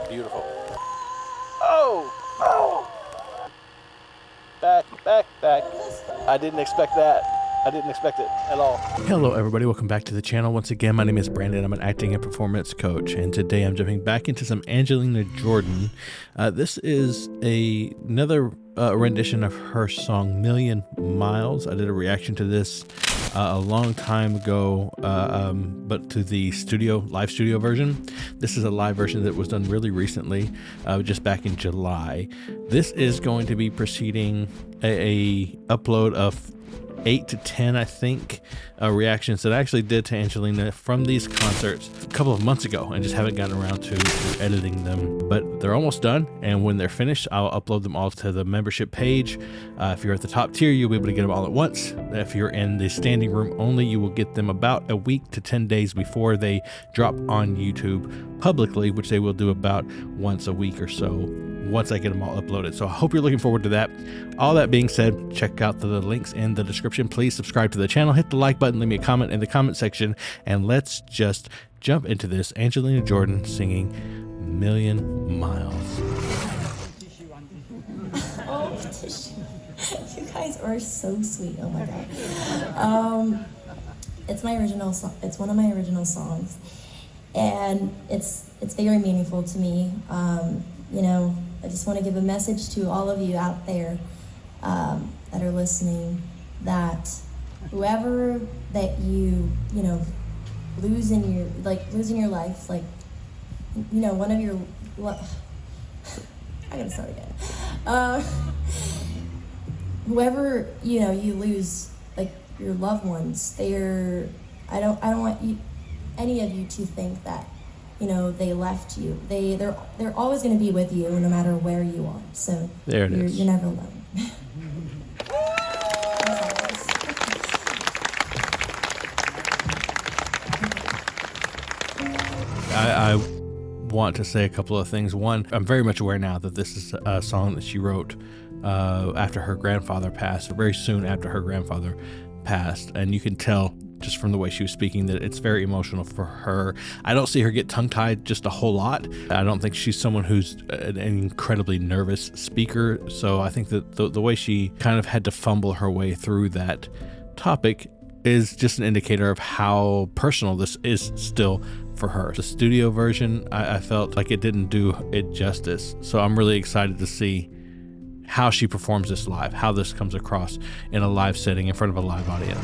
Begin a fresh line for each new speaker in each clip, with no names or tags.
Beautiful. Oh! Oh! Back. I didn't expect that. I didn't expect it at all. Hello everybody, welcome back to the channel. Once again, my name is Brandon. I'm an acting and performance coach, and today I'm jumping back into some Angelina Jordan. This is another rendition of her song Million Miles. I did a reaction to this a long time ago, but to the live studio version. This is a live version that was done really recently, just back in July. This is going to be preceding a upload of 8 to 10, I think, reactions that I actually did to Angelina from these concerts a couple of months ago, and just haven't gotten around to editing them. But they're almost done, and when they're finished, I'll upload them all to the membership page. If you're at the top tier, you'll be able to get them all at once. If you're in the standing room only, you will get them about a week to 10 days before they drop on YouTube publicly, which they will do about once a week or so once I get them all uploaded. So I hope you're looking forward to that. All that being said, check out the links in the description. Please subscribe to the channel, hit the like button, leave me a comment in the comment section, and let's just jump into this. Angelina Jordan singing Million Miles.
Oh, you guys are so sweet. Oh my God. It's my original song. It's one of my original songs, and it's very meaningful to me. You know, I just want to give a message to all of you out there that are listening, that whoever that you know, losing your life, like, you know, one of your, I gotta start again. Whoever, you know, you lose, like, your loved ones, I don't want any of you to think that, you know, they left you. They're always going to be with you no matter where you are. So
there it is.
You're never alone.
I want to say a couple of things. One, I'm very much aware now that this is a song that she wrote after her grandfather passed, very soon after her grandfather passed, and you can tell just from the way she was speaking that it's very emotional for her. I don't see her get tongue-tied just a whole lot. I don't think she's someone who's an incredibly nervous speaker, so I think that the way she kind of had to fumble her way through that topic is just an indicator of how personal this is still for her. The studio version, I felt like it didn't do it justice, so I'm really excited to see how she performs this live, how this comes across in a live setting in front of a live audience.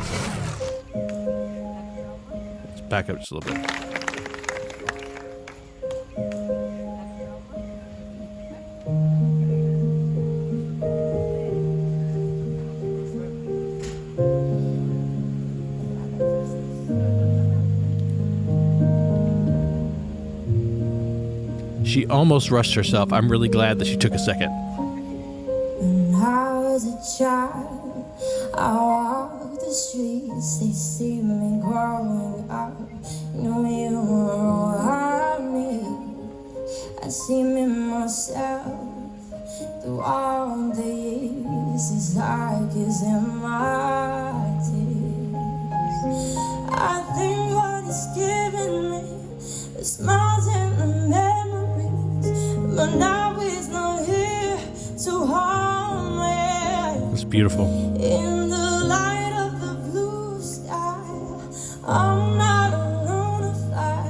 Let's back up just a little bit. She almost rushed herself. I'm really glad that she took a second.
When I was a child, I walked the streets, they see me growing up. Knew you were all I need. I see me myself through all the years. It's like it's in my tears. I think what it's giving me is smiles and the memories, but now it's not here to harm me.
It's beautiful.
In the light of the blue sky, I'm not alone to fly.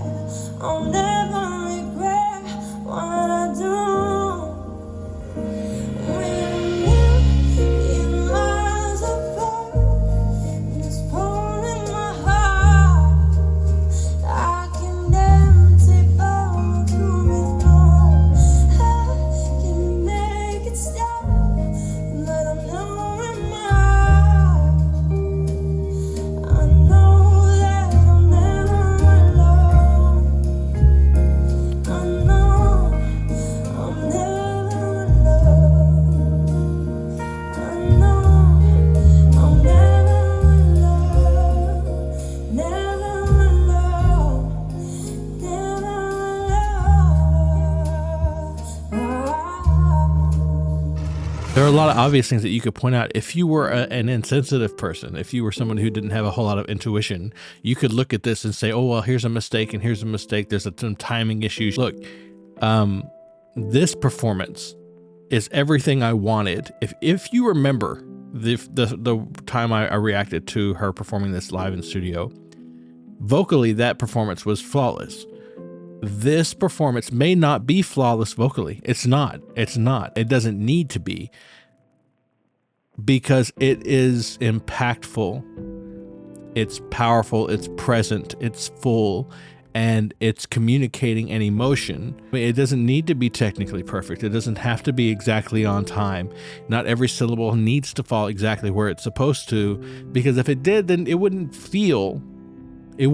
I'll never regret what I do. We're miles apart, and it's pouring my heart. I can never take all to me through. I can make it stop, but I'm never in my heart. I know that I'm never alone. I know I'm never alone. I know I'm never alone. Never alone. Never alone.
There are a lot of obvious things that you could point out. If you were an insensitive person, if you were someone who didn't have a whole lot of intuition, you could look at this and say, oh, well, here's a mistake and here's a mistake. There's some timing issues. Look, this performance is everything I wanted. If you remember the time I reacted to her performing this live in studio, vocally that performance was flawless. This performance may not be flawless vocally. It's not. It doesn't need to be, because it is impactful, it's powerful, it's present, it's full, and it's communicating an emotion. It doesn't need to be technically perfect. It doesn't have to be exactly on time. Not every syllable needs to fall exactly where it's supposed to, because if it did, then it wouldn't feel the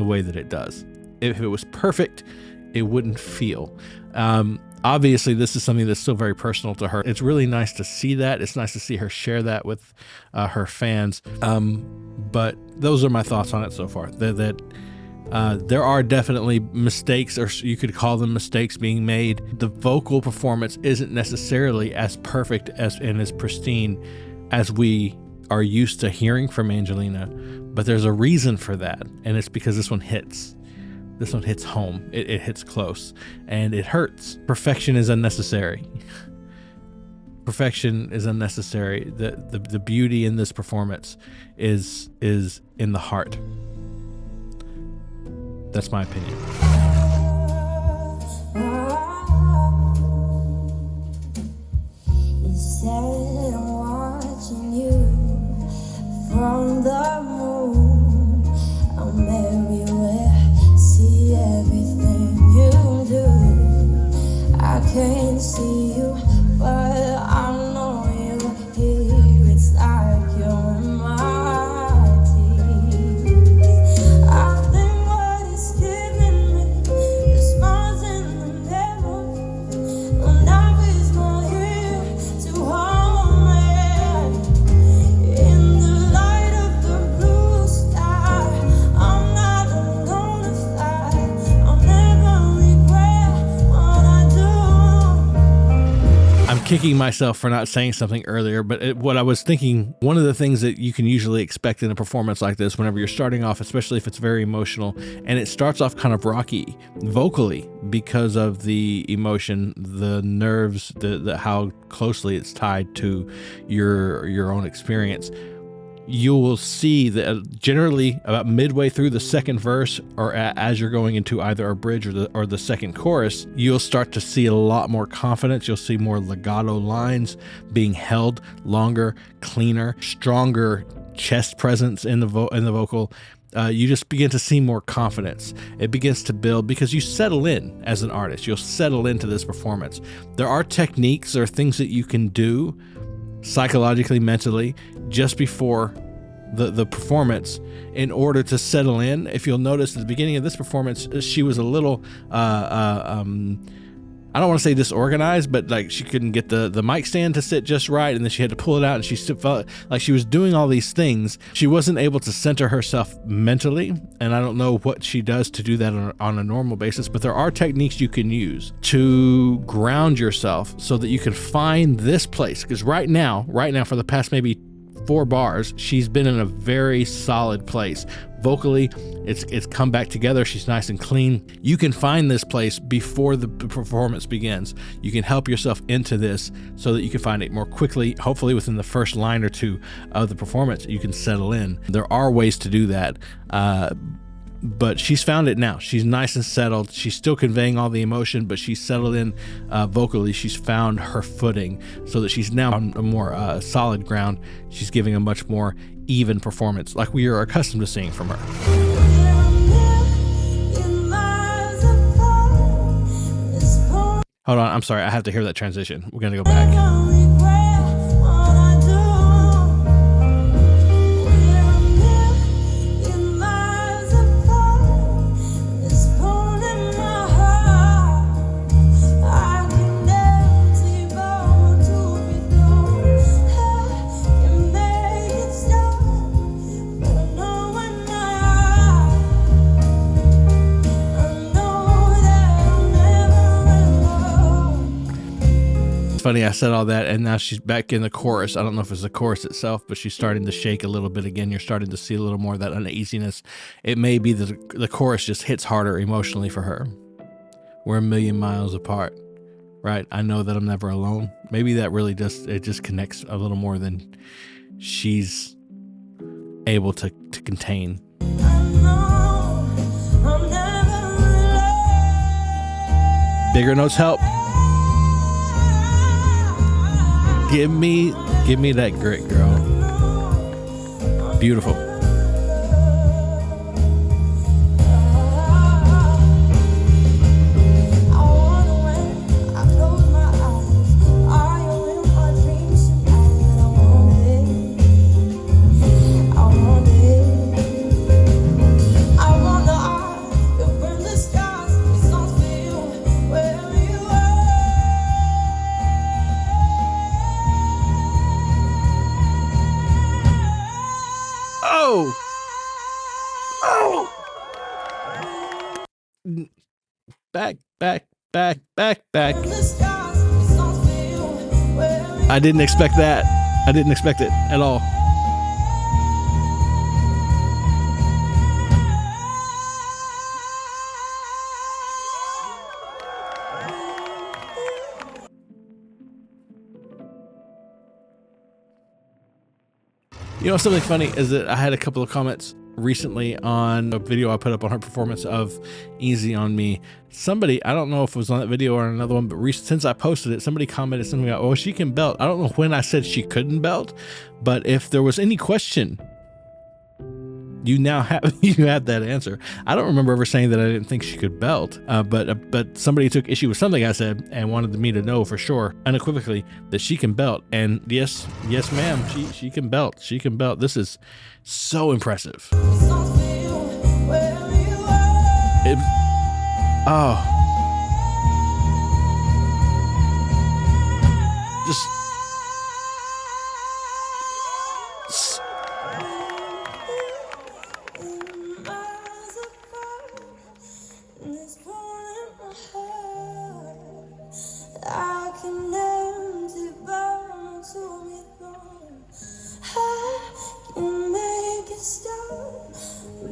way that it does. If it was perfect, it wouldn't feel. Obviously, this is something that's still very personal to her. It's really nice to see that. It's nice to see her share that with her fans. But those are my thoughts on it so far. That there are definitely mistakes, or you could call them mistakes, being made. The vocal performance isn't necessarily as perfect and as pristine as we are used to hearing from Angelina, but there's a reason for that, and it's because this one hits. This one hits home. It hits close, and it hurts. Perfection is unnecessary. Perfection is unnecessary. The beauty in this performance is in the heart. That's my opinion.
You said I'm watching you from the moon. I'm everywhere. See everything you do. I can't see you, but I know you here. It's like you're in my teeth. I think what it's giving me, the smiles in the mirror. When I raise my hand to hold me in the light of the blue sky, I'm not alone.
I'm kicking myself for not saying something earlier, but what I was thinking, one of the things that you can usually expect in a performance like this, whenever you're starting off, especially if it's very emotional, and it starts off kind of rocky vocally because of the emotion, the nerves, the how closely it's tied to your own experience. You will see that generally about midway through the second verse, or as you're going into either a bridge or the second chorus, you'll start to see a lot more confidence. You'll see more legato lines being held longer, cleaner, stronger chest presence in the vocal. You just begin to see more confidence. It begins to build because you settle in as an artist. You'll settle into this performance. There are techniques or things that you can do psychologically, mentally, just before the performance in order to settle in. If you'll notice at the beginning of this performance, she was a little I don't want to say disorganized, but like she couldn't get the mic stand to sit just right, and then she had to pull it out, and she still felt like she was doing all these things. She wasn't able to center herself mentally, and I don't know what she does to do that on a normal basis, but there are techniques you can use to ground yourself so that you can find this place. Because right now, for the past maybe 4 bars, she's been in a very solid place. Vocally, it's come back together. She's nice and clean. You can find this place before the performance begins. You can help yourself into this so that you can find it more quickly. Hopefully within the first line or two of the performance, you can settle in. There are ways to do that. But she's found it now. She's nice and settled. She's still conveying all the emotion, but she's settled in vocally. She's found her footing so that she's now on a more solid ground. She's giving a much more even performance like we are accustomed to seeing from her. Hold on, I'm sorry. I have to hear that transition. We're going to go back. Funny, I said all that, and now she's back in the chorus. I don't know if it's the chorus itself, but she's starting to shake a little bit again. You're starting to see a little more of that uneasiness. It may be that the chorus just hits harder emotionally for her. we're a million miles apart, right? I know that I'm never alone. Maybe that really just connects a little more than she's able to contain. Bigger notes help. Give me that grit, girl. Beautiful. Back. I didn't expect that. I didn't expect it at all. You know, something funny is that I had a couple of comments recently on a video I put up on her performance of Easy on Me. Somebody, I don't know if it was on that video or another one, but since I posted it, somebody commented something about, oh, she can belt. I don't know when I said she couldn't belt, but if there was any question, you now have that answer. I don't remember ever saying that I didn't think she could belt, but somebody took issue with something I said and wanted me to know for sure, unequivocally, that she can belt. And yes, ma'am, she can belt. She can belt. This is so impressive. Just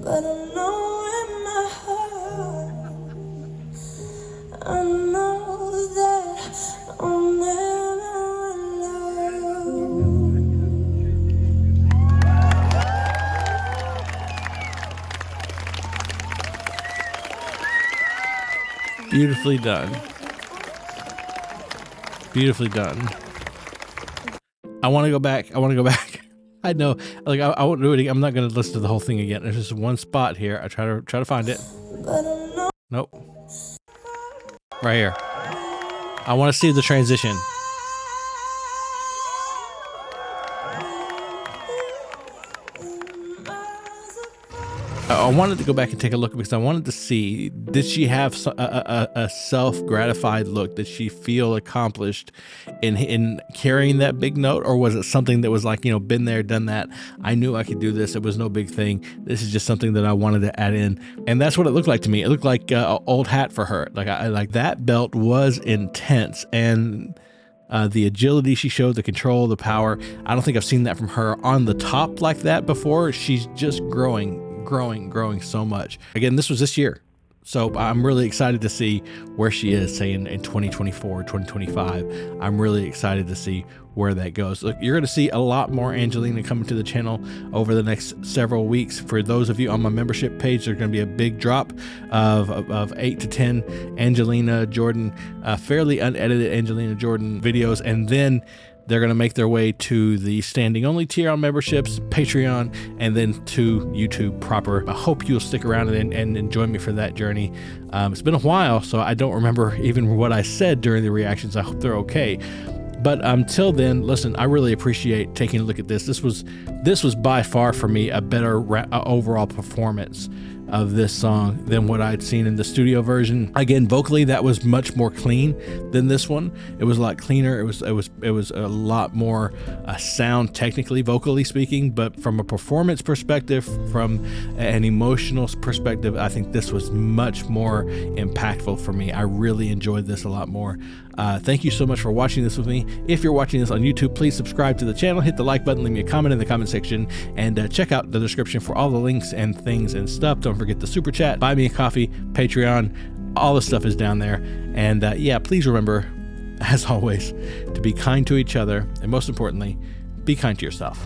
but I know in my heart, I know that I'll never alone.
Beautifully done. Beautifully done. I want to go back. I know, like I won't do it again. I'm not going to listen to the whole thing again. There's just one spot here. I try to find it. Nope. Right here. I want to see the transition. I wanted to go back and take a look because I wanted to see, did she have a self-gratified look? Did she feel accomplished in carrying that big note? Or was it something that was like, you know, been there, done that. I knew I could do this. It was no big thing. This is just something that I wanted to add in. And that's what it looked like to me. It looked like an old hat for her. Like I like that belt was intense. And the agility she showed, the control, the power, I don't think I've seen that from her on the top like that before. She's just growing so much. Again, this was this year. So I'm really excited to see where she is, say in 2024, 2025. I'm really excited to see where that goes. Look, you're going to see a lot more Angelina coming to the channel over the next several weeks. For those of you on my membership page, there's going to be a big drop of 8 to 10 Angelina Jordan, fairly unedited Angelina Jordan videos. And then they're going to make their way to the standing only tier on memberships, Patreon, and then to YouTube proper. I hope you'll stick around and join me for that journey. It's been a while, so I don't remember even what I said during the reactions. I hope they're okay. But until then, listen, I really appreciate taking a look at this. This was by far for me a better overall performance of this song than what I'd seen in the studio version. Again, vocally, that was much more clean than this one. It was a lot cleaner. It was a lot more sound technically, vocally speaking, but from a performance perspective, from an emotional perspective, I think this was much more impactful for me. I really enjoyed this a lot more. Thank you so much for watching this with me. If you're watching this on YouTube, please subscribe to the channel, hit the like button, leave me a comment in the comment section, and check out the description for all the links and things and stuff. Don't forget the super chat, buy me a coffee, Patreon, All the stuff is down there. And yeah, please remember, as always, to be kind to each other, and most importantly, be kind to yourself.